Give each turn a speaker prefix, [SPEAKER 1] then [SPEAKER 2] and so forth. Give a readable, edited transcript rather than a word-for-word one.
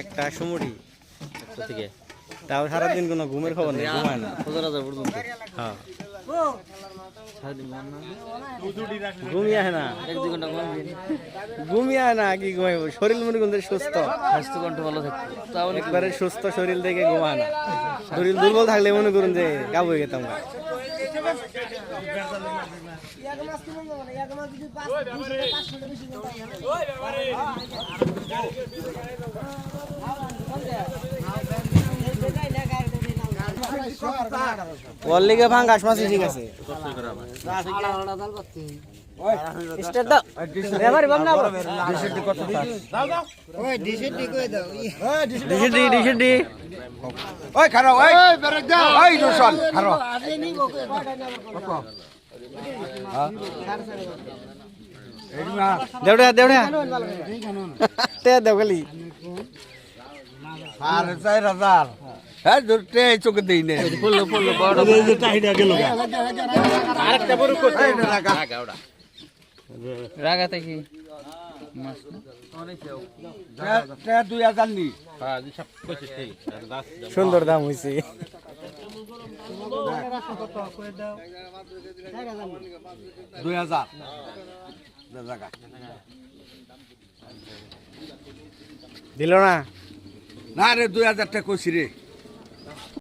[SPEAKER 1] একটা সমুড়ি
[SPEAKER 2] একটা থেকে
[SPEAKER 1] তাও সারাদিন কোনো ঘুমের খবর নেই, ঘুমায় না।
[SPEAKER 2] 1000 পর্যন্ত
[SPEAKER 1] হ্যাঁ,
[SPEAKER 2] সারাদিন ঘুমান না
[SPEAKER 1] ঘুমিয়ে আয় না,
[SPEAKER 2] 1-2 ঘন্টা ঘুমান
[SPEAKER 1] ঘুমিয়ে আয় না, কি ঘুমাইব? শরীর মনে কিন্তু সুস্থ,
[SPEAKER 2] স্বাস্থ্য কন্ট্রোল ভালো থাকতো তাও অনেক
[SPEAKER 1] একবারে সুস্থ শরীর দেখে ঘুমায় না। শরীর দুর্বল থাকলে মনে করুন যে কাবু হয়ে যেতাম গা। ওর লিগে ভাঙ্গাস মাছই ঠিক আছে। স্টার্ট দাও। এবারে বাম না ডিসিটি কত পাস? ওই ডিসিটি কই দাও। ডিসিটি ওই খারাপ, ওই ব্রেক দাও, ওই রসল খারাপ। আজে নি কত? হ্যাঁ এডমা দেউড়া দেউড়া তে দেও গলি 4000 হ্যাঁ দুটে চোখ দেই না
[SPEAKER 2] পড়লো বড়
[SPEAKER 3] যে টাইডা গেল গা
[SPEAKER 1] আরেকটা বড় কত
[SPEAKER 2] রাগা ওটা রাগাতে কি মাছ
[SPEAKER 3] তে 2000 নি
[SPEAKER 2] হ্যাঁ সব কিছু ঠিক
[SPEAKER 1] সুন্দর দাম হইছে।
[SPEAKER 3] 2000 জায়গা
[SPEAKER 1] দিল না?
[SPEAKER 3] না রে 2000 টাকা কইছি রে